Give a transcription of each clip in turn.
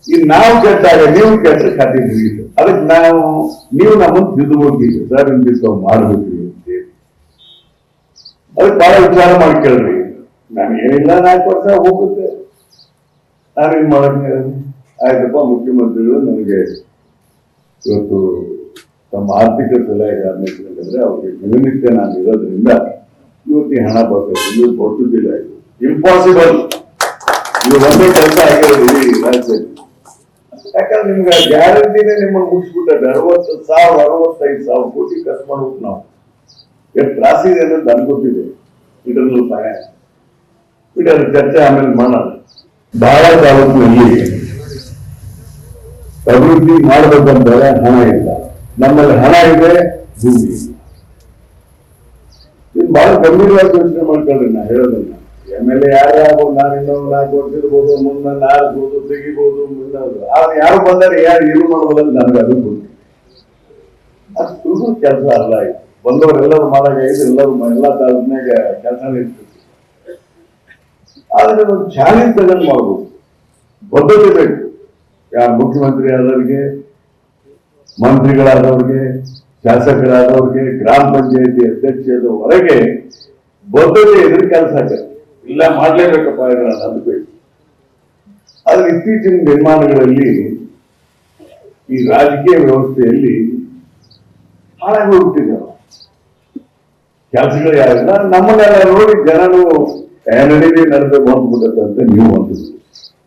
ಈ ನಾವು ಕೆಟ್ಟಾಗ ನೀವು ಕೆಟ್ಟರೆ ಖಾತೆ ಮುಗಿತು. ಅದಕ್ಕೆ ನೀವು ನಮ್ಮನ್ನು ತಿದ್ದು ಹೋಗಿದ್ವಿ ಸರ್, ಇಂತಿತ್ತು ಮಾಡ್ಬೇಕ್ರಿ ಅಂತ ಹೇಳಿ. ಅದಕ್ಕೆ ಬಹಳ ವಿಚಾರ ಮಾಡಿ ಕೇಳ್ರಿ. ನಾನು ಏನಿಲ್ಲ, 4 ವರ್ಷ ಹೋಗುತ್ತೆ, ನಾನೇನ್ ಮಾಡಕ್ಕೆ. ಆಯ್ತಪ್ಪ, ಮುಖ್ಯಮಂತ್ರಿಗಳು ನನಗೆ ಇವತ್ತು ತಮ್ಮ ಆರ್ಥಿಕ ಸಲಹೆಗಾರನಿದ್ರೆ ಅವ್ರಿಗೆ ದಿನನಿತ್ಯ ನಾನು ಇರೋದ್ರಿಂದ ಇವತ್ತು ಹಣ ಬರ್ತದೆ, ಇದು ಬರ್ತದಿಲ್ಲ, ಇದು ಇಂಪಾಸಿಬಲ್, ಇದು ಒಂದೇ ಕೆಲಸ ಆಗಿರೋದು ಇಡೀ ರಾಜ್ಯದಲ್ಲಿ. ಯಾಕಂದ್ರೆ ನಿಮ್ಗೆ ಗ್ಯಾರಂಟಿನೇ ನಿಮ್ಮನ್ನು ಮುಗಿಸ್ಬಿಟ್ಟೆ. 60,000 65,000 ಕೋಟಿ ಖರ್ಚು ಮಾಡ್ಬೇಕು ನಾವು. ಎಷ್ಟು ತ್ರಾಸ ಇದೆ ಅನ್ನೋದು ನನ್ಗೆ ಗೊತ್ತಿದೆ. ಇಂಟರ್ನಲ್ ಫೈನಾನ್ಸ್ ಬಿಡೋದು, ಚರ್ಚೆ ಆಮೇಲೆ ಮಾಡೋಣ. ಬಹಳ ತಾಲೂಕಿನಲ್ಲಿ ಅಭಿವೃದ್ಧಿ ಮಾಡಬೇಕಂತಾರೆ ಹಣ ಇಲ್ಲ. ನಮ್ಮಲ್ಲಿ ಹಣ ಇದೆ, ಭೂಮಿ ಇಲ್ಲ. ಇದು ಬಹಳ ಗಂಭೀರವಾಗಿ ಯೋಚನೆ ಮಾಡ್ಕೊಳ್ರಿ. ನಾ ಹೇಳೋದನ್ನ MLA ಯಾರೇ ಆಗ್ಬೋದು, ನಾನು ಇನ್ನೊಂದು 4 ವರ್ಷ ಇರ್ಬೋದು, ಮುಂದೆ ನಾಲ್ಬೋದು, ತೆಗಿಬೋದು, ಆದ್ರೆ ಯಾರು ಬಂದರೆ ಯಾರು ಏನು ಮಾಡ್ಬೋದಂತ ನನಗೆ ಅದು ಗೊತ್ತಿಲ್ಲ. ಅಷ್ಟು ಕೆಲಸ ಅಲ್ಲ ಇದು. ಬಂದವರೆಲ್ಲರೂ ಮಾಡಾಗ ಎಲ್ಲರೂ ಎಲ್ಲಾ ತಾಲೂಕಿನಾಗ ಕೆಲಸನೇ ಇರ್ತದೆ. ಆದ್ರೆ ಒಂದು ಚಾಲೆಂಜ್ ತಗೊಂಡು ಮಾಡ್ಬೋದು, ಬದ್ಧತೆ ಬೇಕು. ಯಾರು ಮುಖ್ಯಮಂತ್ರಿ ಆದವ್ರಿಗೆ, ಮಂತ್ರಿಗಳಾದವ್ರಿಗೆ, ಶಾಸಕರಾದವ್ರಿಗೆ, ಗ್ರಾಮ ಪಂಚಾಯತಿ ಅಧ್ಯಕ್ಷರವರೆಗೆ ಬದ್ಧತೆ ಇದ್ರೆ ಕೆಲಸ ಆಗತ್ತೆ. ಇಲ್ಲ ಮಾಡ್ಲೇಬೇಕಪ್ಪ ಇದನ್ನ ನಂಬಬೇಕು. ಆದ್ರೆ ಇತ್ತೀಚಿನ ನಿರ್ಮಾಣಗಳಲ್ಲಿ ಈ ರಾಜಕೀಯ ವ್ಯವಸ್ಥೆಯಲ್ಲಿ ಹಾಳಾಗಿ ಹೋಗ್ತಿದ್ದಾರೆ. ಕೆಲಸಗಳು ಯಾರಿಲ್ಲ. ನಮ್ಮನ್ನೆಲ್ಲ ನೋಡಿ ಜನರು ನಡೆದು ಬಂದ್ಬಿಡುತ್ತೆ ಅಂತ ನೀವು ಅಂತಿದ್ರು.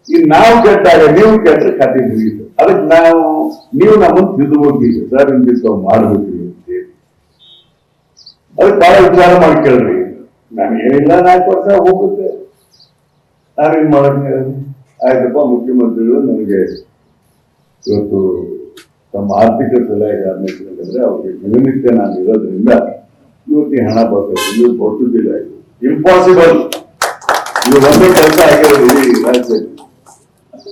ಈ ನಾವು ಕೆಟ್ಟಾಗ ನೀವು ಕೆಟ್ಟರೆ ಖಾತೆ ಮುಗಿತು. ಅದಕ್ಕೆ ನೀವು ನಮ್ಮನ್ನು ತಿದ್ದು ಹೋಗಿದ್ವಿ ಸರ್, ಇಂತಿತ್ತು ಮಾಡ್ಬೇಕ್ರಿ ಅಂತ ಹೇಳಿ. ಅದಕ್ಕೆ ಬಹಳ ವಿಚಾರ ಮಾಡಿ ಕೇಳ್ರಿ. ನಾನು ಏನಿಲ್ಲ, 4 ವರ್ಷ ಹೋಗುತ್ತೆ, ನಾನೇನ್ ಮಾಡಕ್ಕೆ. ಆಯ್ತಪ್ಪ, ಮುಖ್ಯಮಂತ್ರಿಗಳು ನನಗೆ ಇವತ್ತು ತಮ್ಮ ಆರ್ಥಿಕ ಸಲಹೆಗಾರನಿದ್ರೆ ಅವ್ರಿಗೆ ದಿನನಿತ್ಯ ನಾನು ಇರೋದ್ರಿಂದ ಇವತ್ತು ಹಣ ಬರ್ತದೆ, ಇದು ಬರ್ತದಿಲ್ಲ, ಇದು ಇಂಪಾಸಿಬಲ್, ಇದು ಒಂದೇ ಕೆಲಸ ಆಗಿರೋದು ಇಡೀ ರಾಜ್ಯದಲ್ಲಿ.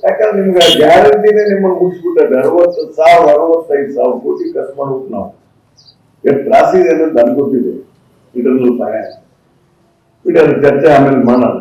ಯಾಕಂದ್ರೆ ನಿಮ್ಗೆ ಗ್ಯಾರಂಟಿನೇ ನಿಮ್ಮನ್ನು ಮುಗಿಸ್ಬಿಟ್ಟೆ. 60,000 65,000 ಕೋಟಿ ಖರ್ಚು ಮಾಡ್ಬೇಕು ನಾವು. ಎಷ್ಟು ತ್ರಾಸ ಇದೆ ಅನ್ನೋದು ನನ್ಗೆ ಗೊತ್ತಿದೆ. ಇಂಟರ್ನಲ್ ಫೈನಾನ್ಸ್ ಬಿಡೋದು, ಚರ್ಚೆ ಆಮೇಲೆ ಮಾಡೋಣ.